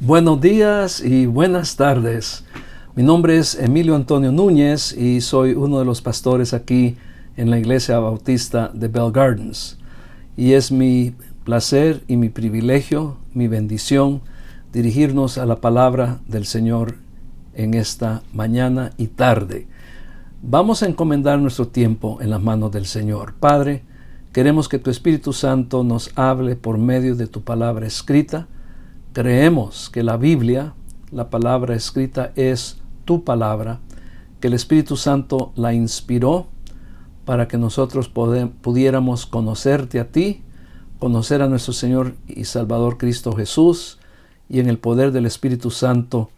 Buenos días y buenas tardes. Mi nombre es Emilio Antonio Núñez y soy uno de los pastores aquí en la Iglesia Bautista de Bell Gardens. Y es mi placer y mi privilegio, mi bendición, dirigirnos a la palabra del Señor en esta mañana y tarde. Vamos a encomendar nuestro tiempo en las manos del Señor. Padre, queremos que tu Espíritu Santo nos hable por medio de tu palabra escrita. Creemos que la Biblia, la palabra escrita, es tu palabra, que el Espíritu Santo la inspiró para que nosotros pudiéramos conocerte a ti, conocer a nuestro Señor y Salvador Cristo Jesús, y en el poder del Espíritu Santo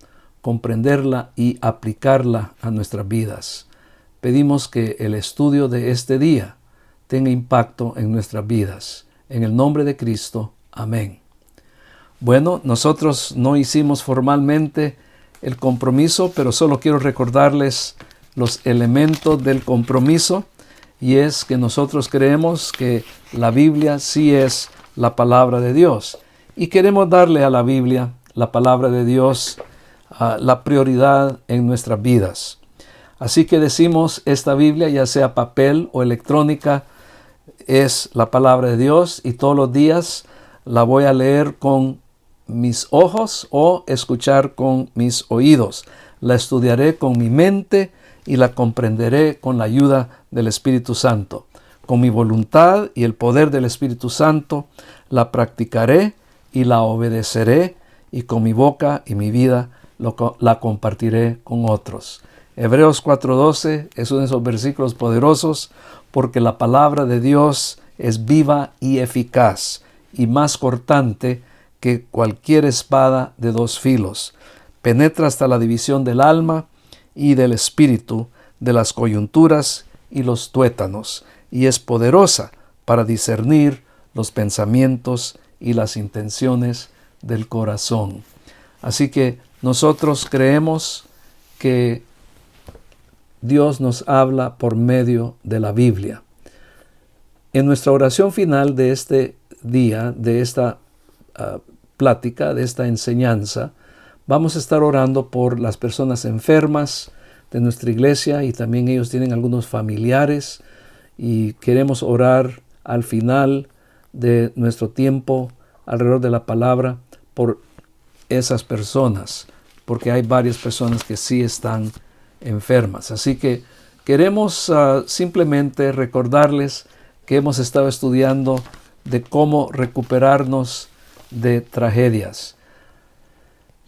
comprenderla y aplicarla a nuestras vidas. Pedimos que el estudio de este día tenga impacto en nuestras vidas. En el nombre de Cristo. Amén. Bueno, nosotros no hicimos formalmente el compromiso, pero solo quiero recordarles los elementos del compromiso, y es que nosotros creemos que la Biblia sí es la palabra de Dios, y queremos darle a la Biblia, la palabra de Dios, la prioridad en nuestras vidas. Así que decimos, esta Biblia, ya sea papel o electrónica, es la palabra de Dios, y todos los días la voy a leer con mis ojos o escuchar con mis oídos. La estudiaré con mi mente y la comprenderé con la ayuda del Espíritu Santo. Con mi voluntad y el poder del Espíritu Santo la practicaré y la obedeceré, y con mi boca y mi vida la compartiré con otros. Hebreos 4:12 es uno de esos versículos poderosos, porque la palabra de Dios es viva y eficaz y más cortante que cualquier espada de dos filos. Penetra hasta la división del alma y del espíritu, de las coyunturas y los tuétanos, y es poderosa para discernir los pensamientos y las intenciones del corazón. Así que nosotros creemos que Dios nos habla por medio de la Biblia. En nuestra oración final de este día, de esta plática, de esta enseñanza, vamos a estar orando por las personas enfermas de nuestra iglesia, y también ellos tienen algunos familiares, y queremos orar al final de nuestro tiempo alrededor de la palabra por esas personas, porque hay varias personas que sí están enfermas. Así que queremos simplemente recordarles que hemos estado estudiando de cómo recuperarnos de tragedias.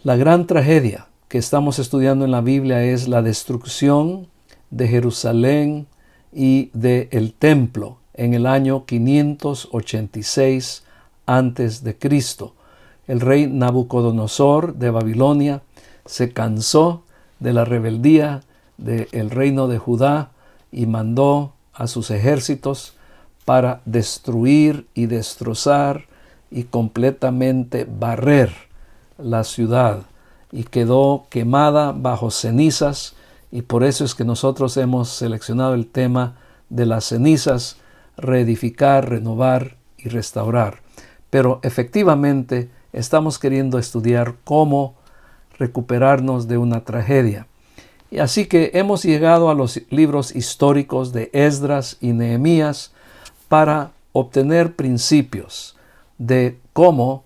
La gran tragedia que estamos estudiando en la Biblia es la destrucción de Jerusalén y del templo en el año 586 antes de Cristo. El rey Nabucodonosor de Babilonia se cansó de la rebeldía del reino de Judá y mandó a sus ejércitos para destruir y destrozar y completamente barrer la ciudad, y quedó quemada bajo cenizas, y por eso es que nosotros hemos seleccionado el tema de las cenizas: reedificar, renovar y restaurar. Pero efectivamente estamos queriendo estudiar cómo recuperarnos de una tragedia. Y así que hemos llegado a los libros históricos de Esdras y Nehemías para obtener principios de cómo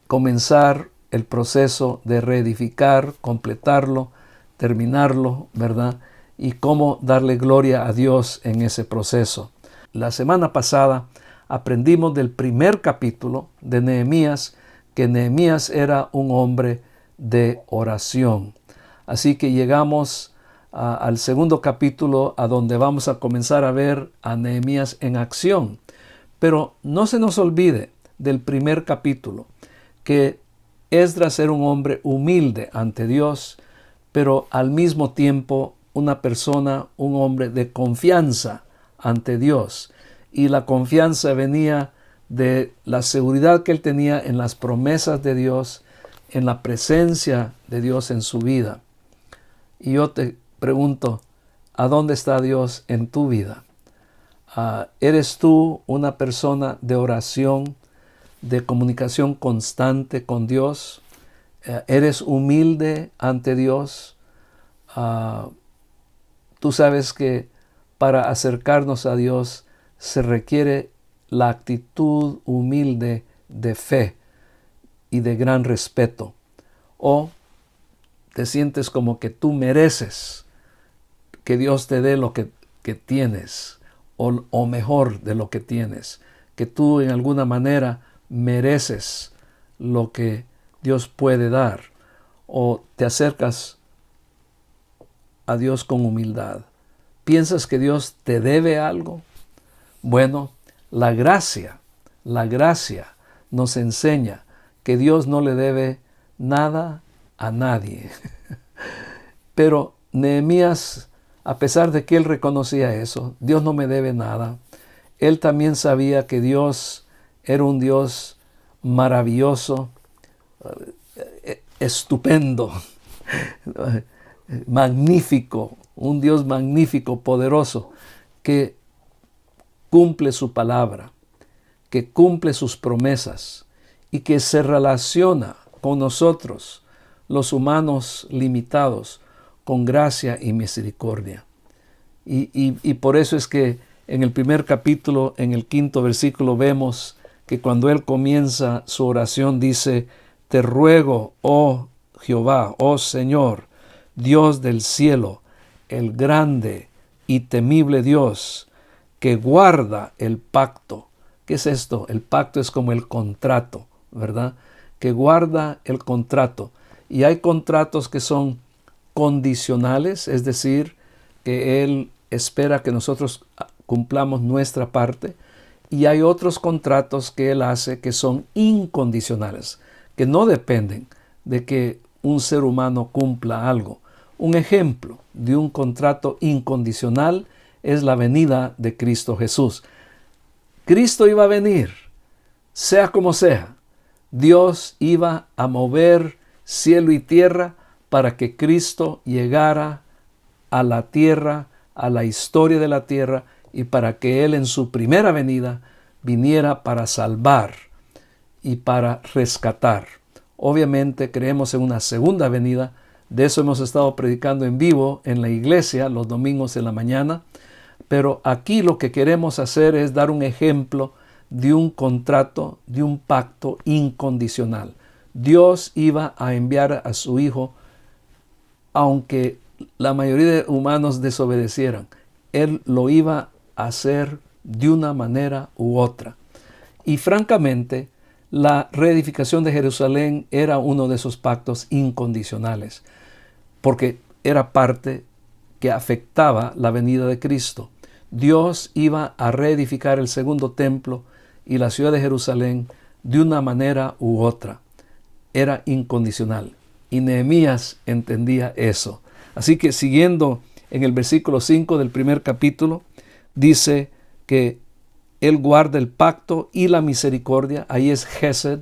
comenzar el proceso de reedificar, completarlo, terminarlo, ¿verdad? Y cómo darle gloria a Dios en ese proceso. La semana pasada aprendimos del primer capítulo de Nehemías, que Nehemías era un hombre de oración. Así que llegamos al segundo capítulo, a donde vamos a comenzar a ver a Nehemías en acción. Pero no se nos olvide del primer capítulo, que Esdras era un hombre humilde ante Dios, pero al mismo tiempo una persona, un hombre de confianza ante Dios. Y la confianza venía de la seguridad que él tenía en las promesas de Dios, en la presencia de Dios en su vida. Y yo te pregunto, ¿a dónde está Dios en tu vida? ¿Eres tú una persona de oración, de comunicación constante con Dios? ¿Eres humilde ante Dios? Tú sabes que para acercarnos a Dios se requiere la actitud humilde de fe y de gran respeto. O te sientes como que tú mereces que Dios te dé lo que tienes, o mejor de lo que tienes, que tú en alguna manera mereces lo que Dios puede dar, o te acercas a Dios con humildad. ¿Piensas que Dios te debe algo? Bueno, la gracia nos enseña que Dios no le debe nada a nadie. Pero Nehemías, a pesar de que él reconocía eso, Dios no me debe nada, él también sabía que Dios era un Dios maravilloso, estupendo, magnífico, un Dios magnífico, poderoso, que cumple su palabra, que cumple sus promesas y que se relaciona con nosotros, los humanos limitados, con gracia y misericordia. Y por eso es que en el primer capítulo, en el 5º versículo, vemos que cuando él comienza su oración dice: te ruego, oh Jehová, oh Señor, Dios del cielo, el grande y temible Dios, que guarda el pacto. ¿Qué es esto? El pacto es como el contrato, ¿verdad? Que guarda el contrato. Y hay contratos que son condicionales, es decir, que Él espera que nosotros cumplamos nuestra parte, y hay otros contratos que Él hace que son incondicionales, que no dependen de que un ser humano cumpla algo. Un ejemplo de un contrato incondicional es la venida de Cristo Jesús. Cristo iba a venir, sea como sea. Dios iba a mover cielo y tierra para que Cristo llegara a la tierra, a la historia de la tierra, y para que Él en su primera venida viniera para salvar y para rescatar. Obviamente creemos en una segunda venida. De eso hemos estado predicando en vivo en la iglesia los domingos en la mañana. Pero aquí lo que queremos hacer es dar un ejemplo de un contrato, de un pacto incondicional. Dios iba a enviar a su Hijo, aunque la mayoría de humanos desobedecieran. Él lo iba a hacer de una manera u otra. Y francamente, la reedificación de Jerusalén era uno de esos pactos incondicionales, porque era parte que afectaba la venida de Cristo. Dios iba a reedificar el segundo templo y la ciudad de Jerusalén de una manera u otra. Era incondicional. Y Nehemías entendía eso. Así que siguiendo en el versículo 5 del primer capítulo, dice que Él guarda el pacto y la misericordia. Ahí es Gesed,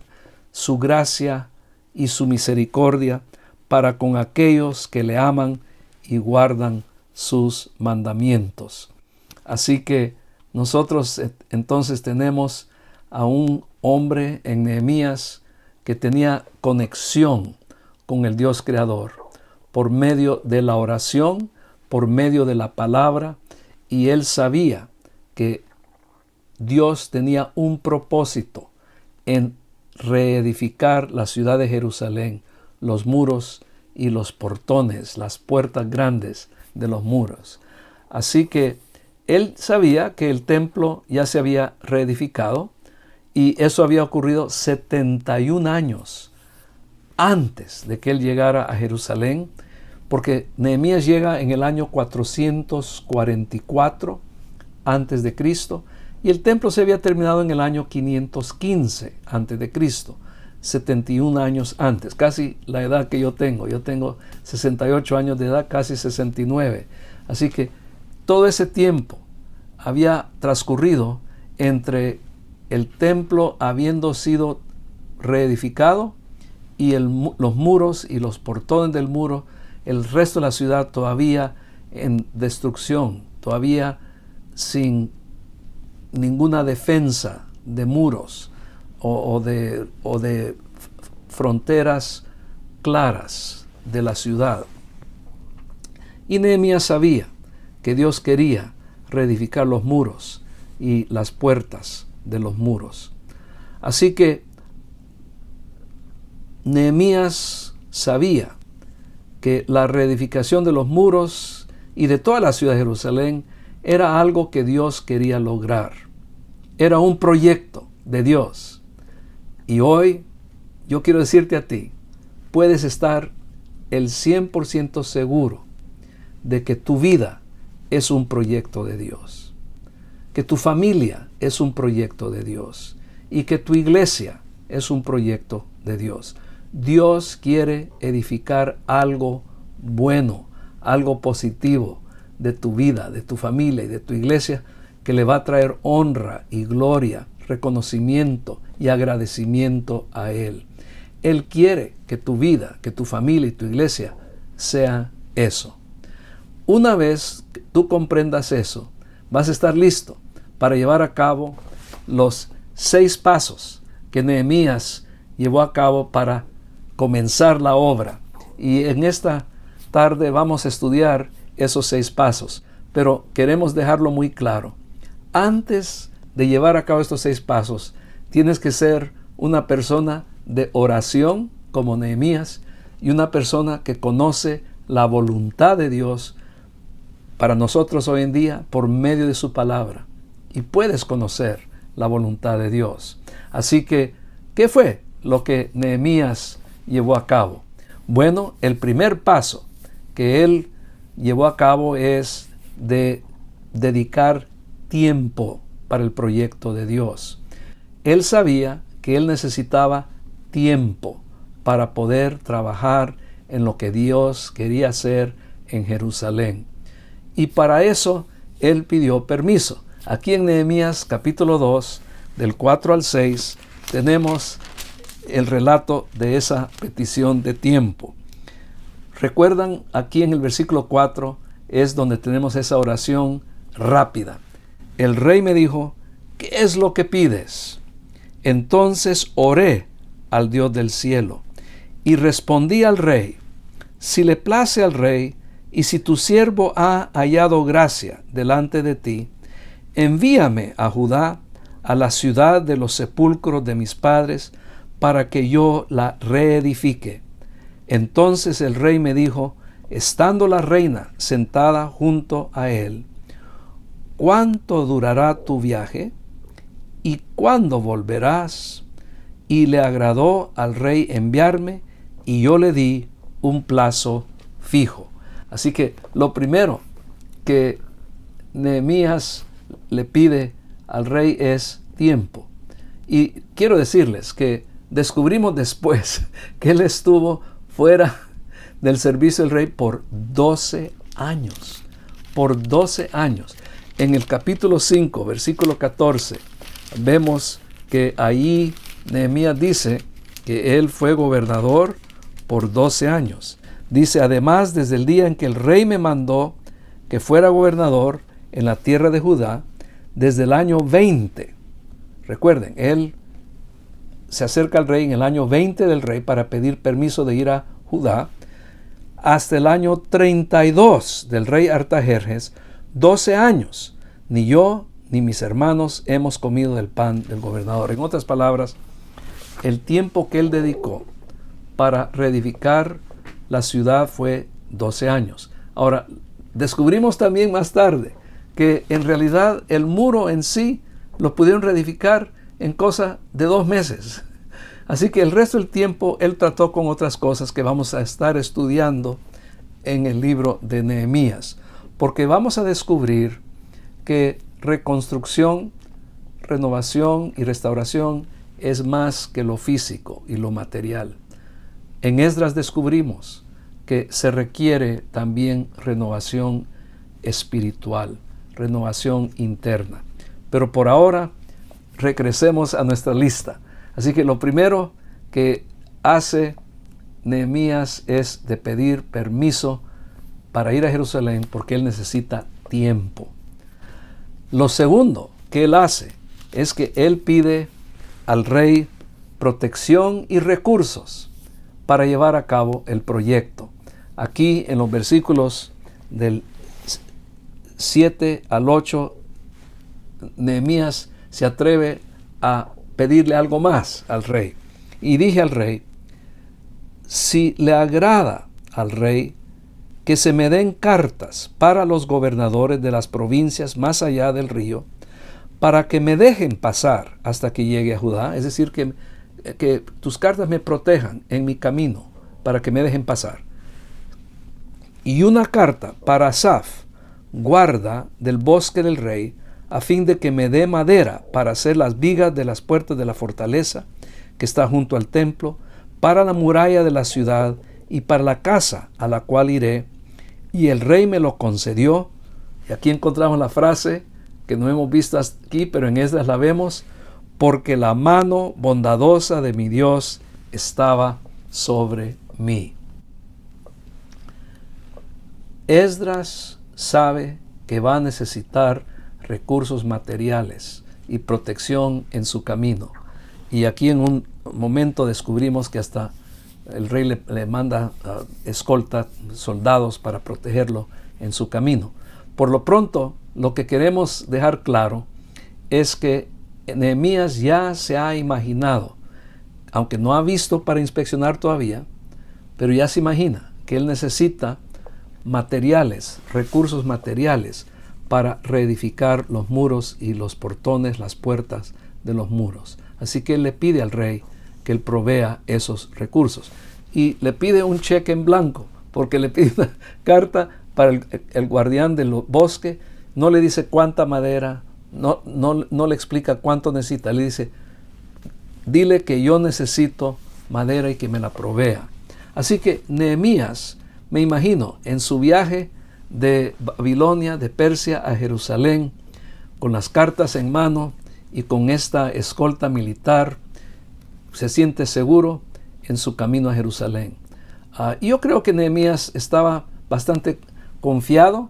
su gracia y su misericordia para con aquellos que le aman y guardan sus mandamientos. Así que nosotros entonces tenemos a un hombre en Nehemías que tenía conexión con el Dios creador por medio de la oración, por medio de la palabra, y él sabía que Dios tenía un propósito en reedificar la ciudad de Jerusalén, los muros y los portones, las puertas grandes de los muros. Así que él sabía que el templo ya se había reedificado, y eso había ocurrido 71 años antes de que él llegara a Jerusalén, porque Nehemías llega en el año 444 antes de Cristo, y el templo se había terminado en el año 515 antes de Cristo, 71 años antes, casi la edad que yo tengo. Yo tengo 68 años de edad, casi 69. Así que todo ese tiempo había transcurrido entre el templo habiendo sido reedificado y los muros y los portones del muro, el resto de la ciudad todavía en destrucción, todavía sin ninguna defensa de muros o de fronteras claras de la ciudad. Y Nehemías sabía que Dios quería reedificar los muros y las puertas de los muros. Así que Nehemías sabía que la reedificación de los muros y de toda la ciudad de Jerusalén era algo que Dios quería lograr. Era un proyecto de Dios. Y hoy yo quiero decirte a ti, puedes estar el 100% seguro de que tu vida es un proyecto de Dios, que tu familia es un proyecto de Dios y que tu iglesia es un proyecto de Dios. Dios quiere edificar algo bueno, algo positivo de tu vida, de tu familia y de tu iglesia, que le va a traer honra y gloria, reconocimiento y agradecimiento a Él. Él quiere que tu vida, que tu familia y tu iglesia sea eso. Una vez que tú comprendas eso, vas a estar listo para llevar a cabo los 6 pasos que Nehemías llevó a cabo para comenzar la obra. Y en esta tarde vamos a estudiar esos 6 pasos, pero queremos dejarlo muy claro. Antes de llevar a cabo estos 6 pasos, tienes que ser una persona de oración como Nehemías y una persona que conoce la voluntad de Dios para nosotros hoy en día por medio de su palabra. Y puedes conocer la voluntad de Dios. Así que, ¿qué fue lo que Nehemías llevó a cabo? Bueno, el primer paso que él llevó a cabo es de dedicar tiempo para el proyecto de Dios. Él sabía que él necesitaba tiempo para poder trabajar en lo que Dios quería hacer en Jerusalén. Y para eso él pidió permiso. Aquí en Nehemías capítulo 2, del 4 al 6, tenemos el relato de esa petición de tiempo. Recuerdan, aquí en el versículo 4 es donde tenemos esa oración rápida. El rey me dijo, ¿qué es lo que pides? Entonces oré al Dios del cielo y respondí al rey, si le place al rey y si tu siervo ha hallado gracia delante de ti, envíame a Judá, a la ciudad de los sepulcros de mis padres, para que yo la reedifique. Entonces el rey me dijo, estando la reina sentada junto a él, ¿cuánto durará tu viaje? ¿Y cuándo volverás? Y le agradó al rey enviarme, y yo le di un plazo fijo. Así que lo primero que Nehemías le pide al rey es tiempo. Y quiero decirles que descubrimos después que él estuvo fuera del servicio del rey por 12 años. Por 12 años. En el capítulo 5, versículo 14, vemos que ahí Nehemías dice que él fue gobernador por 12 años. Dice, además, desde el día en que el rey me mandó que fuera gobernador en la tierra de Judá, desde el año 20. Recuerden, él se acerca al rey en el año 20 del rey para pedir permiso de ir a Judá, hasta el año 32 del rey Artajerjes, 12 años. Ni yo ni mis hermanos hemos comido del pan del gobernador. En otras palabras, el tiempo que él dedicó para reedificar la ciudad fue 12 años. Ahora, descubrimos también más tarde que en realidad el muro en sí lo pudieron reedificar en cosa de 2 meses. Así que el resto del tiempo él trató con otras cosas que vamos a estar estudiando en el libro de Nehemías, porque vamos a descubrir que reconstrucción, renovación y restauración es más que lo físico y lo material. En Esdras descubrimos que se requiere también renovación espiritual, renovación interna. Pero por ahora, regresemos a nuestra lista. Así que lo primero que hace Nehemías es de pedir permiso para ir a Jerusalén porque él necesita tiempo. Lo segundo que él hace es que él pide al rey protección y recursos para llevar a cabo el proyecto. Aquí en los versículos del 7 al 8, Nehemías se atreve a pedirle algo más al rey. Y dije al rey: si le agrada al rey que se me den cartas para los gobernadores de las provincias más allá del río, para que me dejen pasar hasta que llegue a Judá, es decir, que tus cartas me protejan en mi camino, para que me dejen pasar. Y una carta para Asaf, guarda del bosque del rey, a fin de que me dé madera para hacer las vigas de las puertas de la fortaleza que está junto al templo, para la muralla de la ciudad y para la casa a la cual iré. Y el rey me lo concedió. Y aquí encontramos la frase que no hemos visto aquí, pero en estas la vemos: porque la mano bondadosa de mi Dios estaba sobre mí. Esdras sabe que va a necesitar recursos materiales y protección en su camino. Y aquí en un momento descubrimos que hasta el rey le manda escolta, soldados para protegerlo en su camino. Por lo pronto, lo que queremos dejar claro es que Nehemías ya se ha imaginado, aunque no ha visto para inspeccionar todavía, pero ya se imagina que él necesita materiales, recursos materiales para reedificar los muros y los portones, las puertas de los muros. Así que él le pide al rey que él provea esos recursos. Y le pide un cheque en blanco, porque le pide una carta para el guardián del bosque. No le dice cuánta madera, no le explica cuánto necesita. Le dice: dile que yo necesito madera y que me la provea. Así que Nehemías, me imagino, en su viaje de Babilonia, de Persia a Jerusalén, con las cartas en mano y con esta escolta militar, se siente seguro en su camino a Jerusalén. Yo creo que Nehemías estaba bastante confiado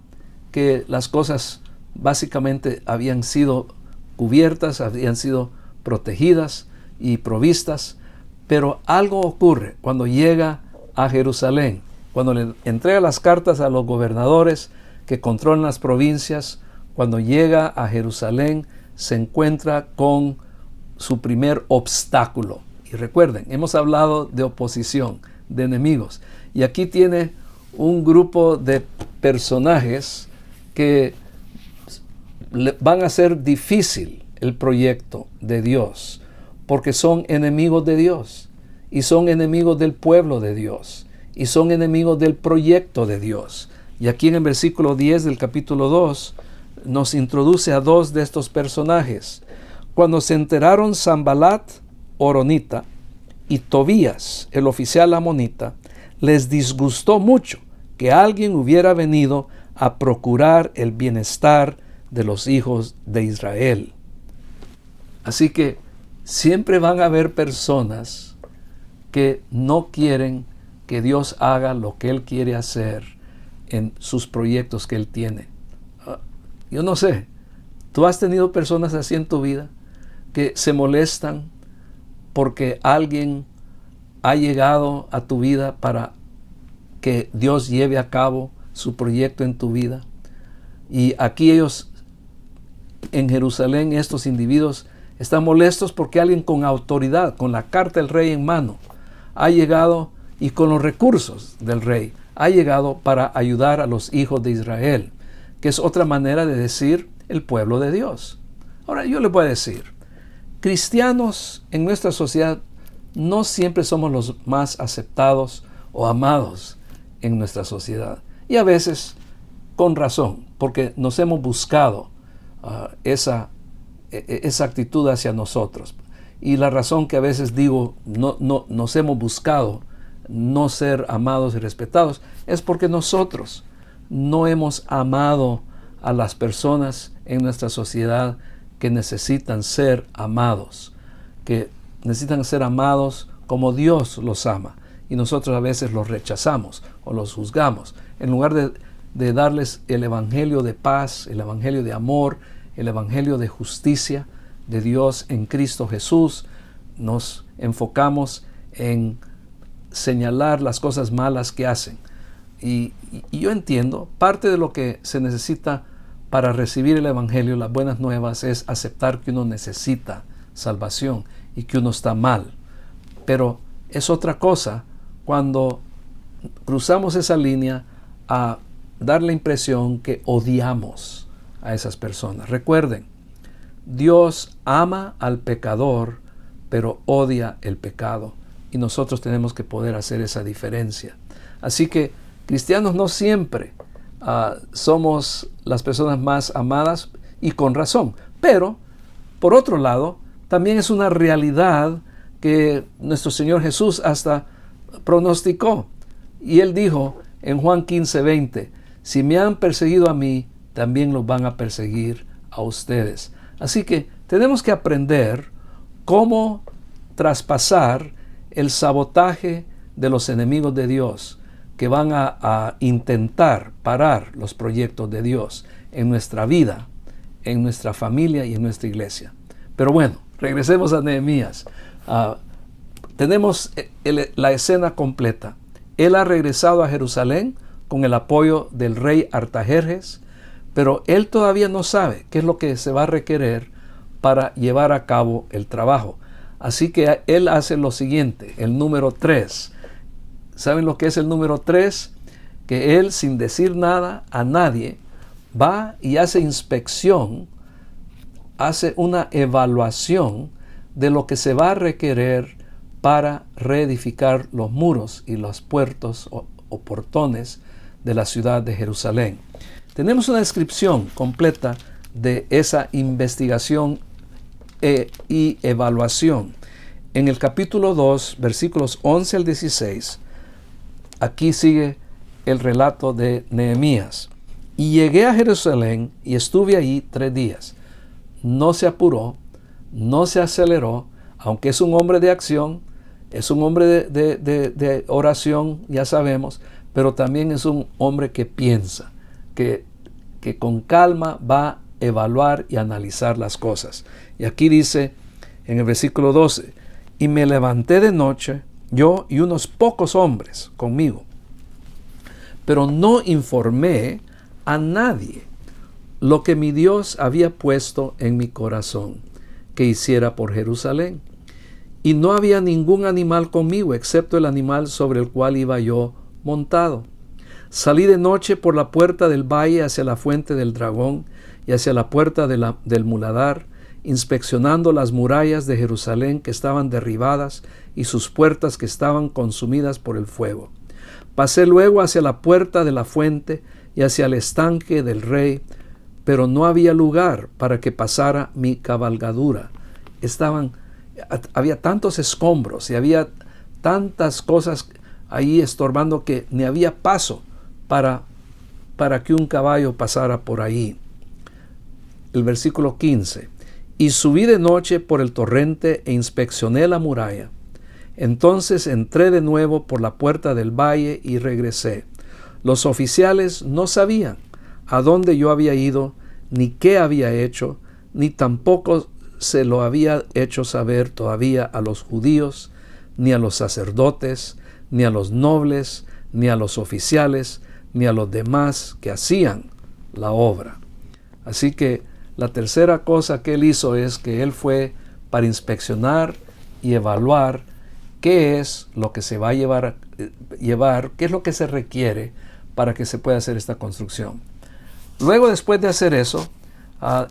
que las cosas básicamente habían sido cubiertas, habían sido protegidas y provistas, pero algo ocurre cuando llega a Jerusalén, cuando le entrega las cartas a los gobernadores que controlan las provincias. Cuando llega a Jerusalén, se encuentra con su primer obstáculo. Y recuerden, hemos hablado de oposición, de enemigos. Y aquí tiene un grupo de personajes que van a hacer difícil el proyecto de Dios, porque son enemigos de Dios, y son enemigos del pueblo de Dios, y son enemigos del proyecto de Dios. Y aquí en el versículo 10 del capítulo 2 nos introduce a dos de estos personajes. Cuando se enteraron Sanbalat, horonita, y Tobías, el oficial amonita, les disgustó mucho que alguien hubiera venido a procurar el bienestar de los hijos de Israel. Así que siempre van a haber personas que no quieren que Dios haga lo que Él quiere hacer en sus proyectos que Él tiene. Yo no sé, ¿tú has tenido personas así en tu vida que se molestan porque alguien ha llegado a tu vida para que Dios lleve a cabo su proyecto en tu vida? Y aquí ellos, en Jerusalén, estos individuos están molestos porque alguien con autoridad, con la carta del rey en mano, ha llegado, y con los recursos del rey, ha llegado para ayudar a los hijos de Israel, que es otra manera de decir el pueblo de Dios. Ahora, yo les voy a decir, cristianos en nuestra sociedad no siempre somos los más aceptados o amados en nuestra sociedad. Y a veces con razón, porque nos hemos buscado esa actitud hacia nosotros. Y la razón que a veces digo nos hemos buscado no ser amados y respetados es porque nosotros no hemos amado a las personas en nuestra sociedad que necesitan ser amados, que necesitan ser amados como Dios los ama, y nosotros a veces los rechazamos o los juzgamos. En lugar de darles el evangelio de paz, el evangelio de amor, el evangelio de justicia de Dios en Cristo Jesús, nos enfocamos en señalar las cosas malas que hacen. Y yo entiendo, parte de lo que se necesita para recibir el Evangelio, las buenas nuevas, es aceptar que uno necesita salvación y que uno está mal. Pero es otra cosa cuando cruzamos esa línea a dar la impresión que odiamos a esas personas. Recuerden, Dios ama al pecador, pero odia el pecado. Y nosotros tenemos que poder hacer esa diferencia. Así que cristianos no siempre somos las personas más amadas, y con razón. Pero, por otro lado, también es una realidad que nuestro Señor Jesús hasta pronosticó. Y Él dijo en Juan 15:20, si me han perseguido a mí, también los van a perseguir a ustedes. Así que tenemos que aprender cómo traspasar el sabotaje de los enemigos de Dios que van a intentar parar los proyectos de Dios en nuestra vida, en nuestra familia y en nuestra iglesia. Pero bueno, regresemos a Nehemías. Tenemos la escena completa. Él ha regresado a Jerusalén con el apoyo del rey Artajerjes, pero él todavía no sabe qué es lo que se va a requerir para llevar a cabo el trabajo. Así que él hace lo siguiente, el número 3. ¿Saben lo que es el número 3? Que él, sin decir nada a nadie, va y hace inspección, hace una evaluación de lo que se va a requerir para reedificar los muros y los puertos o portones de la ciudad de Jerusalén. Tenemos una descripción completa de esa investigación y evaluación. En el capítulo 2, versículos 11 al 16, aquí sigue el relato de Nehemías. Y llegué a Jerusalén y estuve allí 3 días. No se apuró, no se aceleró, aunque es un hombre de acción, es un hombre de oración, ya sabemos, pero también es un hombre que piensa, que con calma va a evaluar y analizar las cosas. Y aquí dice en el versículo 12, y me levanté de noche, yo y unos pocos hombres conmigo, pero no informé a nadie lo que mi Dios había puesto en mi corazón que hiciera por Jerusalén. Y no había ningún animal conmigo, excepto el animal sobre el cual iba yo montado. Salí de noche por la puerta del valle hacia la fuente del dragón y hacia la puerta del muladar, inspeccionando las murallas de Jerusalén que estaban derribadas y sus puertas que estaban consumidas por el fuego. Pasé luego hacia la puerta de la fuente y hacia el estanque del rey, pero no había lugar para que pasara mi cabalgadura. Había tantos escombros y había tantas cosas ahí estorbando que ni había paso para que un caballo pasara por ahí. El versículo 15. Y subí de noche por el torrente e inspeccioné la muralla. Entonces entré de nuevo por la puerta del valle y regresé. Los oficiales no sabían a dónde yo había ido, ni qué había hecho, ni tampoco se lo había hecho saber todavía a los judíos, ni a los sacerdotes, ni a los nobles, ni a los oficiales, ni a los demás que hacían la obra. Así que la tercera cosa que él hizo es que él fue para inspeccionar y evaluar qué es lo que se va a llevar, qué es lo que se requiere para que se pueda hacer esta construcción. Luego, después de hacer eso,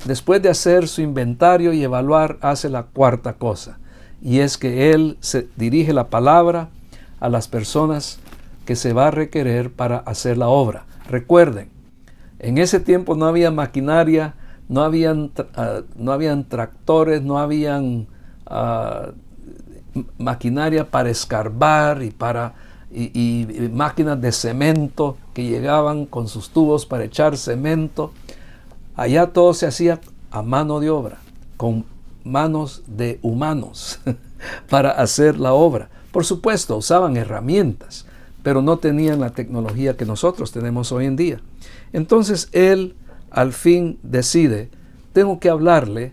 después de hacer su inventario y evaluar, hace la cuarta cosa, y es que él se dirige la palabra a las personas que se va a requerir para hacer la obra. Recuerden, en ese tiempo no había maquinaria, no habían tractores, no habían maquinaria para escarbar y máquinas de cemento que llegaban con sus tubos para echar cemento. Allá todo se hacía a mano de obra, con manos de humanos para hacer la obra. Por supuesto, usaban herramientas, pero no tenían la tecnología que nosotros tenemos hoy en día. Entonces él al fin decide, tengo que hablarle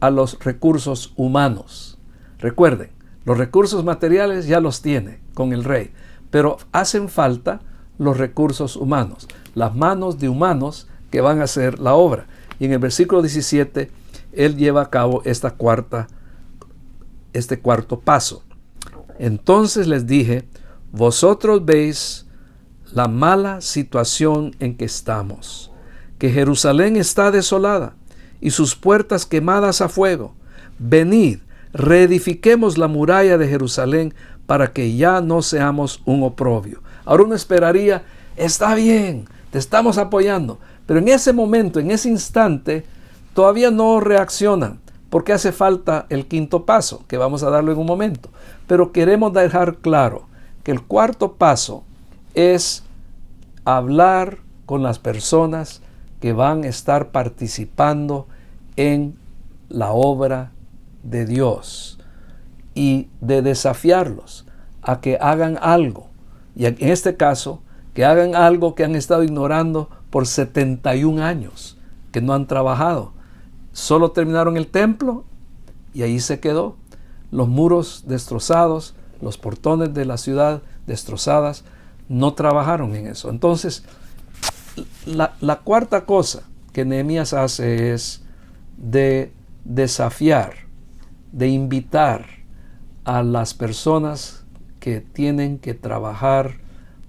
a los recursos humanos. Recuerden, Los recursos materiales ya los tiene con el rey, pero hacen falta los recursos humanos, las manos de humanos que van a hacer la obra. Y en el versículo 17, él lleva a cabo este cuarto paso. Entonces les dije, vosotros veis la mala situación en que estamos, que Jerusalén está desolada y sus puertas quemadas a fuego. Venid, reedifiquemos la muralla de Jerusalén para que ya no seamos un oprobio. Ahora uno esperaría, está bien, te estamos apoyando, pero en ese momento, en ese instante, todavía no reaccionan, porque hace falta el quinto paso, que vamos a darlo en un momento. Pero queremos dejar claro que el cuarto paso es hablar con las personas que van a estar participando en la obra de Dios y de desafiarlos a que hagan algo. Y en este caso, que hagan algo que han estado ignorando por 71 años, que no han trabajado. Solo terminaron el templo y ahí se quedó. Los muros destrozados, los portones de la ciudad destrozadas, no trabajaron en eso. Entonces, la cuarta cosa que Nehemías hace es de desafiar, de invitar a las personas que tienen que trabajar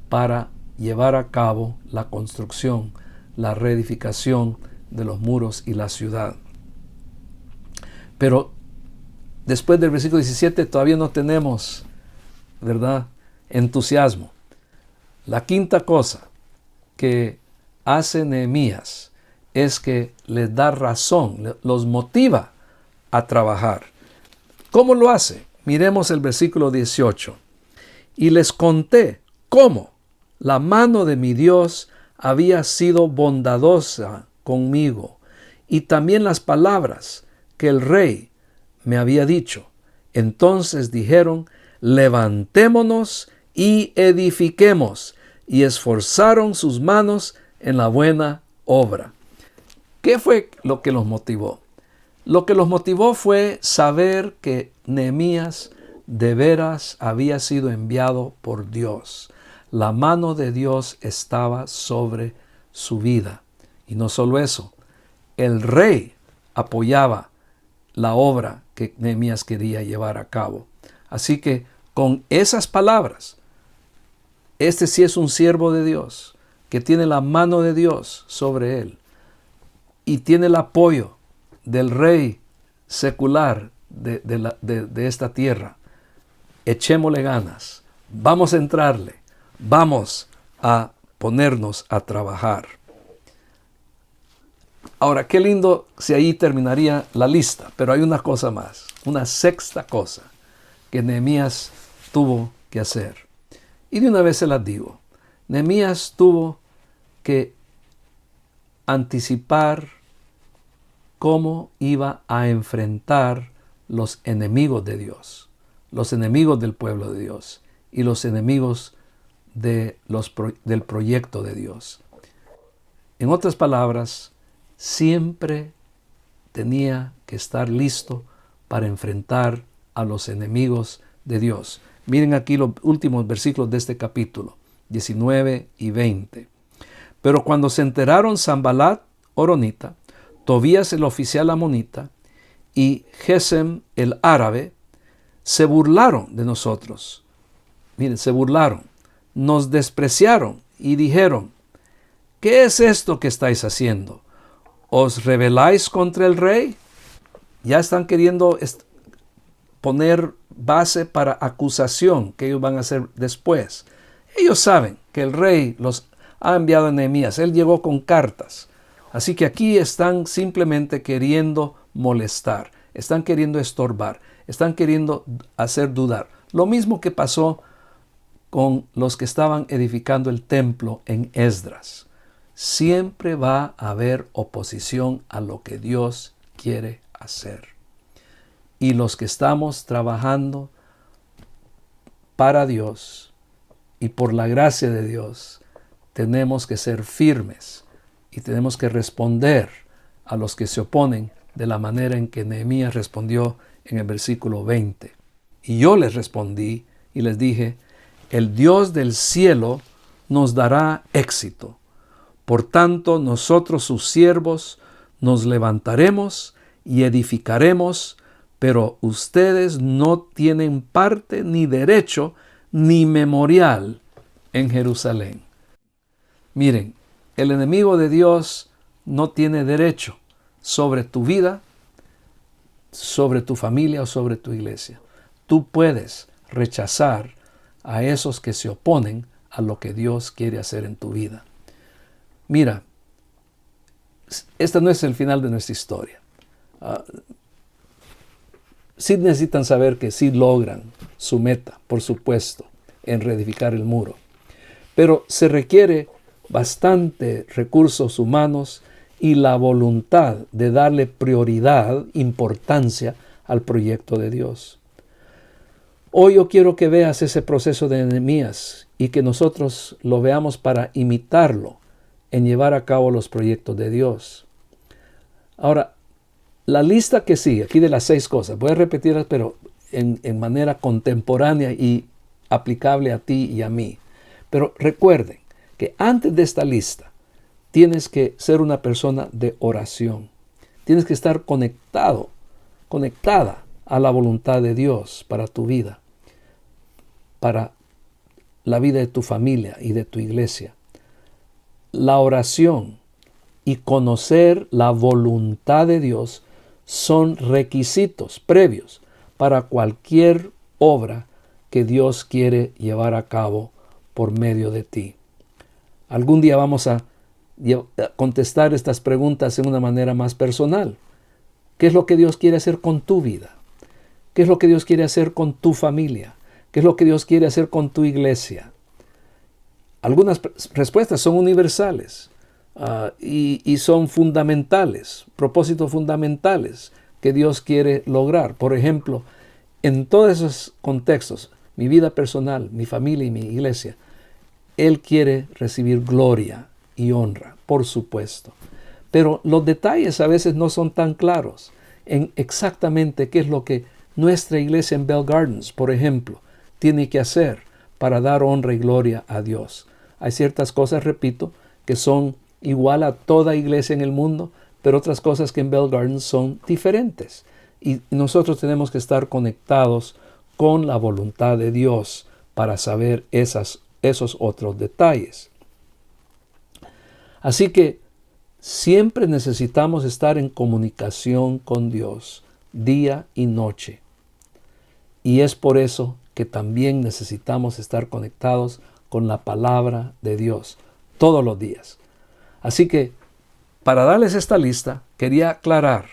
para llevar a cabo la construcción, la reedificación de los muros y la ciudad. Pero después del versículo 17 todavía no tenemos, ¿verdad?, entusiasmo. La quinta cosa que hace Nehemías es que les da razón, los motiva a trabajar. ¿Cómo lo hace? Miremos el versículo 18. Y les conté cómo la mano de mi Dios había sido bondadosa conmigo, y también las palabras que el rey me había dicho. Entonces dijeron, levantémonos y edifiquemos, y esforzaron sus manos en la buena obra. ¿Qué fue lo que los motivó? Lo que los motivó fue saber que Nehemías de veras había sido enviado por Dios. La mano de Dios estaba sobre su vida. Y no solo eso, el rey apoyaba la obra que Nehemías quería llevar a cabo. Así que con esas palabras, este sí es un siervo de Dios, que tiene la mano de Dios sobre él y tiene el apoyo del rey secular de esta tierra. Echémosle ganas, vamos a entrarle, vamos a ponernos a trabajar. Ahora, qué lindo si ahí terminaría la lista, pero hay una cosa más, una sexta cosa que Nehemías tuvo que hacer. Y de una vez se las digo, Nehemías tuvo que anticipar cómo iba a enfrentar los enemigos de Dios, los enemigos del pueblo de Dios y los enemigos del proyecto de Dios. En otras palabras, siempre tenía que estar listo para enfrentar a los enemigos de Dios. Miren aquí los últimos versículos de este capítulo, 19 y 20. Pero cuando se enteraron Sanballat horonita, Tobías el oficial amonita y Gesem el árabe, se burlaron de nosotros. Miren, se burlaron, nos despreciaron y dijeron, ¿qué es esto que estáis haciendo? ¿Os rebeláis contra el rey? Ya están queriendo poner base para acusación que ellos van a hacer después. Ellos saben que el rey los ha enviado a Nehemías. Él llegó con cartas. Así que aquí están simplemente queriendo molestar, están queriendo estorbar, están queriendo hacer dudar. Lo mismo que pasó con los que estaban edificando el templo en Esdras. Siempre va a haber oposición a lo que Dios quiere hacer. Y los que estamos trabajando para Dios y por la gracia de Dios, tenemos que ser firmes y tenemos que responder a los que se oponen de la manera en que Nehemías respondió en el versículo 20. Y yo les respondí y les dije, el Dios del cielo nos dará éxito. Por tanto, nosotros sus siervos nos levantaremos y edificaremos, pero ustedes no tienen parte ni derecho ni memorial en Jerusalén. Miren, el enemigo de Dios no tiene derecho sobre tu vida, sobre tu familia o sobre tu iglesia. Tú puedes rechazar a esos que se oponen a lo que Dios quiere hacer en tu vida. Mira, este no es el final de nuestra historia. Sí necesitan saber que sí logran su meta, por supuesto, en reedificar el muro. Pero se requiere bastante recursos humanos y la voluntad de darle prioridad, importancia al proyecto de Dios. Hoy yo quiero que veas ese proceso de Nehemías y que nosotros lo veamos para imitarlo en llevar a cabo los proyectos de Dios. Ahora, la lista que sigue, aquí de las 6 cosas, voy a repetirlas, pero en manera contemporánea y aplicable a ti y a mí. Pero recuerden que antes de esta lista, tienes que ser una persona de oración. Tienes que estar conectada a la voluntad de Dios para tu vida, para la vida de tu familia y de tu iglesia. La oración y conocer la voluntad de Dios son requisitos previos para cualquier obra que Dios quiere llevar a cabo por medio de ti. Algún día vamos a contestar estas preguntas en una manera más personal. ¿Qué es lo que Dios quiere hacer con tu vida? ¿Qué es lo que Dios quiere hacer con tu familia? ¿Qué es lo que Dios quiere hacer con tu iglesia? Algunas respuestas son universales y son fundamentales, propósitos fundamentales que Dios quiere lograr. Por ejemplo, en todos esos contextos, mi vida personal, mi familia y mi iglesia, Él quiere recibir gloria y honra, por supuesto. Pero los detalles a veces no son tan claros en exactamente qué es lo que nuestra iglesia en Bell Gardens, por ejemplo, tiene que hacer para dar honra y gloria a Dios. Hay ciertas cosas, repito, que son igual a toda iglesia en el mundo, pero otras cosas que en Bell Gardens son diferentes. Y nosotros tenemos que estar conectados con la voluntad de Dios para saber esos otros detalles. Así que siempre necesitamos estar en comunicación con Dios día y noche. Y es por eso que también necesitamos estar conectados con la palabra de Dios todos los días. Así que, para darles esta lista, quería aclarar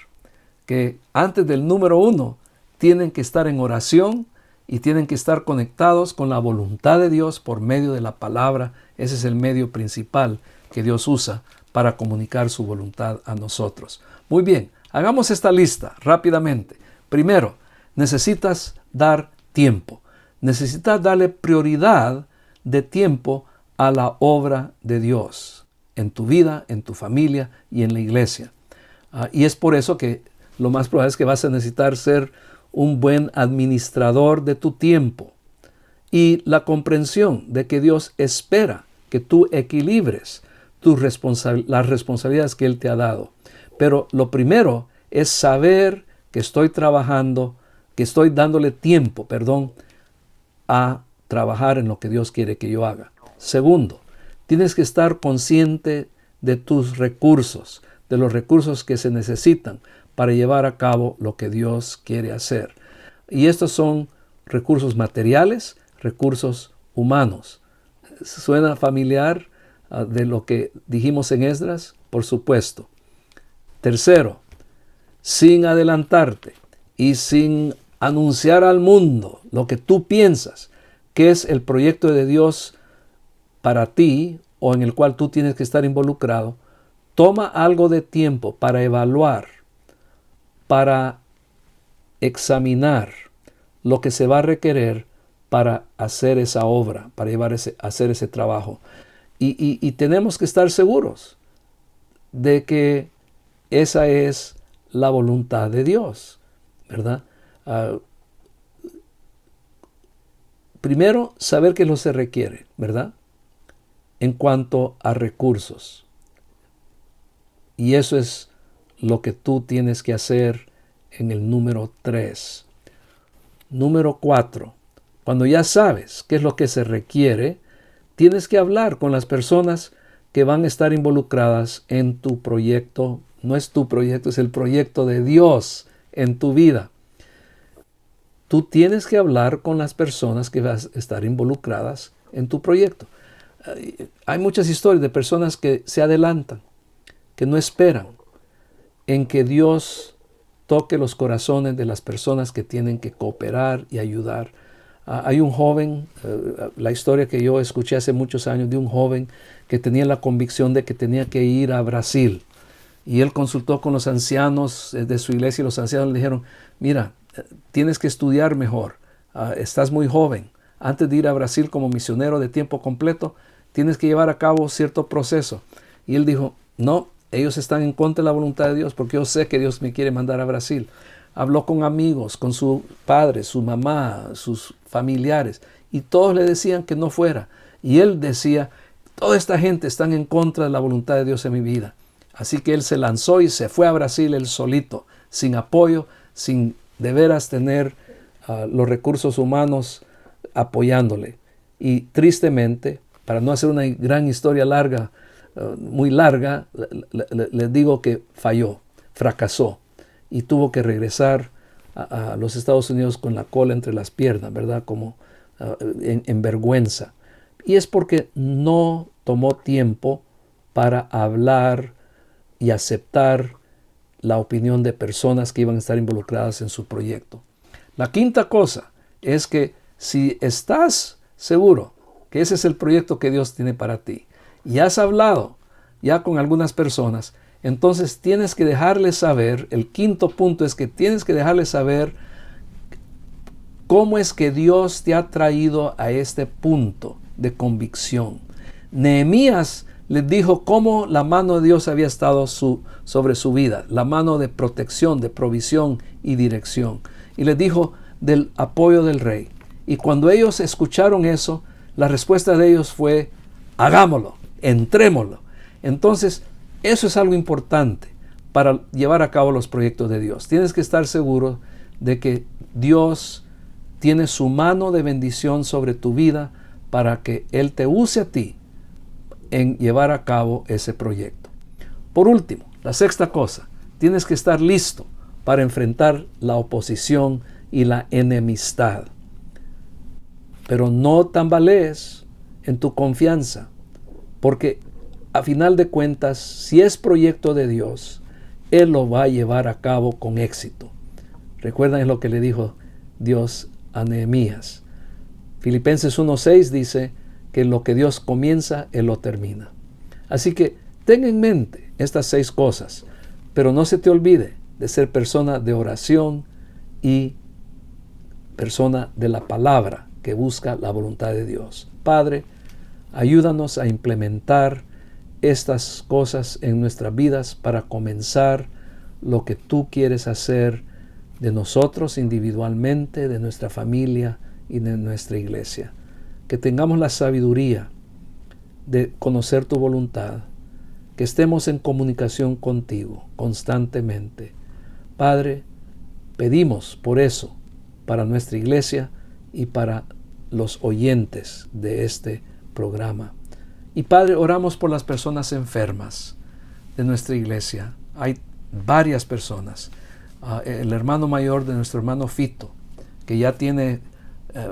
que antes del número 1 tienen que estar en oración y tienen que estar conectados con la voluntad de Dios por medio de la palabra. Ese es el medio principal que Dios usa para comunicar su voluntad a nosotros. Muy bien, hagamos esta lista rápidamente. Primero, necesitas dar tiempo. Necesitas darle prioridad de tiempo a la obra de Dios en tu vida, en tu familia y en la iglesia. Y es por eso que lo más probable es que vas a necesitar ser un buen administrador de tu tiempo y la comprensión de que Dios espera que tú equilibres las responsabilidades que Él te ha dado. Pero lo primero es saber que estoy trabajando, que estoy dándole tiempo, a trabajar en lo que Dios quiere que yo haga. Segundo, tienes que estar consciente de tus recursos, de los recursos que se necesitan para llevar a cabo lo que Dios quiere hacer. Y estos son recursos materiales, recursos humanos. ¿Suena familiar de lo que dijimos en Esdras? Por supuesto. Tercero, sin adelantarte y sin anunciar al mundo lo que tú piensas que es el proyecto de Dios para ti o en el cual tú tienes que estar involucrado, toma algo de tiempo para evaluar, para examinar lo que se va a requerir para hacer esa obra, para hacer ese trabajo. Y tenemos que estar seguros de que esa es la voluntad de Dios, ¿verdad? primero, saber qué es lo que se requiere, ¿verdad? En cuanto a recursos. Y eso es lo que tú tienes que hacer en el número 3. Número 4. Cuando ya sabes qué es lo que se requiere, tienes que hablar con las personas que van a estar involucradas en tu proyecto. No es tu proyecto, es el proyecto de Dios en tu vida. Tú tienes que hablar con las personas que van a estar involucradas en tu proyecto. Hay muchas historias de personas que se adelantan, que no esperan en que Dios toque los corazones de las personas que tienen que cooperar y ayudar. Hay un joven, la historia que yo escuché hace muchos años de un joven que tenía la convicción de que tenía que ir a Brasil. Y él consultó con los ancianos de su iglesia y los ancianos le dijeron, mira, tienes que estudiar mejor, estás muy joven. Antes de ir a Brasil como misionero de tiempo completo, tienes que llevar a cabo cierto proceso. Y él dijo, no, ellos están en contra de la voluntad de Dios porque yo sé que Dios me quiere mandar a Brasil. Habló con amigos, con su padre, su mamá, sus familiares, y todos le decían que no fuera. Y él decía, toda esta gente está en contra de la voluntad de Dios en mi vida. Así que él se lanzó y se fue a Brasil él solito, sin apoyo, sin de veras tener los recursos humanos apoyándole. Y tristemente, para no hacer una gran historia larga, muy larga, les digo que falló, fracasó y tuvo que regresar a los Estados Unidos con la cola entre las piernas, ¿verdad? Como en vergüenza. Y es porque no tomó tiempo para hablar y aceptar la opinión de personas que iban a estar involucradas en su proyecto. La quinta cosa es que si estás seguro que ese es el proyecto que Dios tiene para ti y has hablado ya con algunas personas, entonces tienes que dejarles saber, el quinto punto es que tienes que dejarles saber cómo es que Dios te ha traído a este punto de convicción. Nehemías les dijo cómo la mano de Dios había estado sobre su vida, la mano de protección, de provisión y dirección. Y les dijo del apoyo del rey. Y cuando ellos escucharon eso, la respuesta de ellos fue, hagámoslo, entrémoslo. Entonces, eso es algo importante para llevar a cabo los proyectos de Dios. Tienes que estar seguro de que Dios tiene su mano de bendición sobre tu vida para que Él te use a ti en llevar a cabo ese proyecto. Por último, la sexta cosa, tienes que estar listo para enfrentar la oposición y la enemistad. Pero no tambalees en tu confianza, porque a final de cuentas, si es proyecto de Dios, Él lo va a llevar a cabo con éxito. Recuerdan lo que le dijo Dios a Nehemías. Filipenses 1:6 dice que lo que Dios comienza, Él lo termina. Así que ten en mente estas 6 cosas, pero no se te olvide de ser persona de oración y persona de la palabra que busca la voluntad de Dios. Padre, ayúdanos a implementar estas cosas en nuestras vidas para comenzar lo que tú quieres hacer de nosotros individualmente, de nuestra familia y de nuestra iglesia. Que tengamos la sabiduría de conocer tu voluntad, que estemos en comunicación contigo constantemente. Padre, pedimos por eso para nuestra iglesia y para los oyentes de este programa. Y Padre, oramos por las personas enfermas de nuestra iglesia. Hay varias personas. El hermano mayor de nuestro hermano Fito, que ya tiene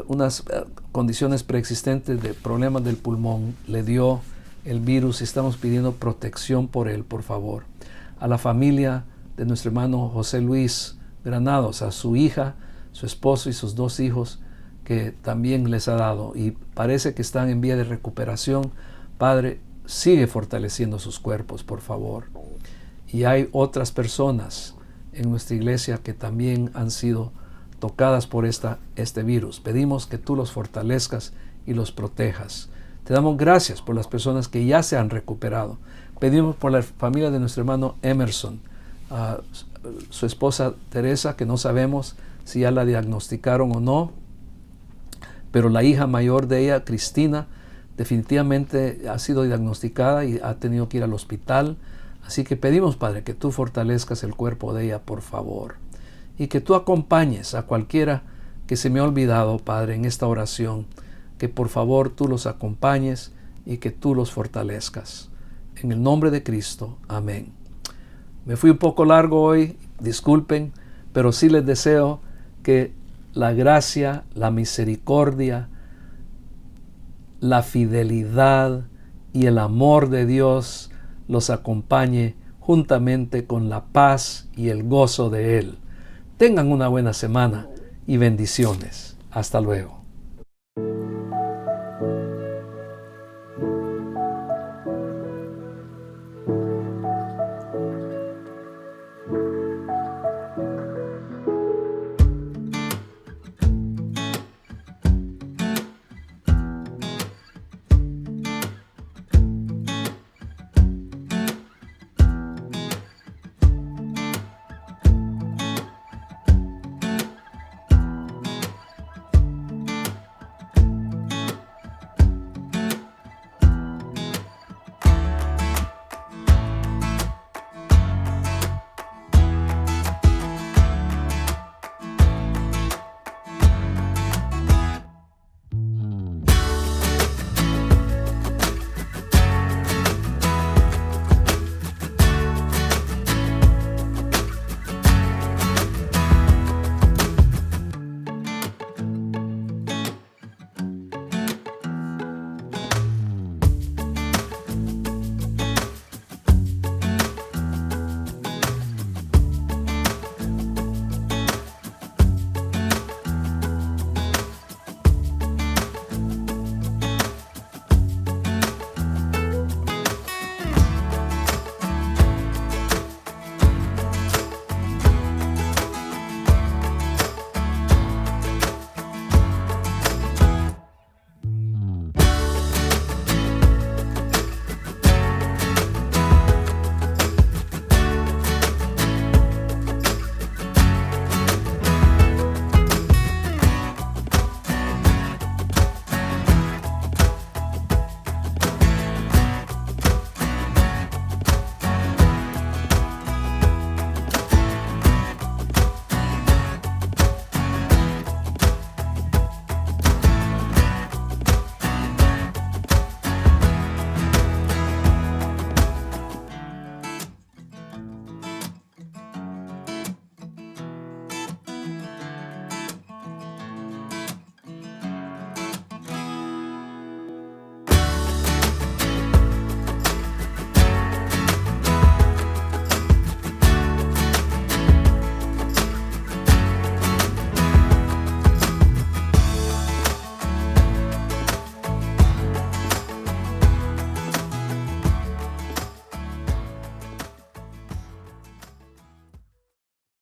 unas condiciones preexistentes de problemas del pulmón, le dio el virus y estamos pidiendo protección por él, por favor. A la familia de nuestro hermano José Luis Granados, a su hija, su esposo y sus 2 hijos, que también les ha dado y parece que están en vía de recuperación. Padre, sigue fortaleciendo sus cuerpos, por favor. Y hay otras personas en nuestra iglesia que también han sido tocadas por este virus. Pedimos que tú los fortalezcas y los protejas. Te damos gracias por las personas que ya se han recuperado. Pedimos por la familia de nuestro hermano Emerson, su esposa Teresa, que no sabemos si ya la diagnosticaron o no, pero la hija mayor de ella, Cristina, definitivamente ha sido diagnosticada y ha tenido que ir al hospital. Así que pedimos, Padre, que tú fortalezcas el cuerpo de ella, por favor, y que tú acompañes a cualquiera que se me ha olvidado, Padre, en esta oración, que por favor tú los acompañes y que tú los fortalezcas. En el nombre de Cristo, amén. Me fui un poco largo hoy, disculpen, pero sí les deseo que la gracia, la misericordia, la fidelidad y el amor de Dios los acompañe juntamente con la paz y el gozo de Él. Tengan una buena semana y bendiciones. Hasta luego.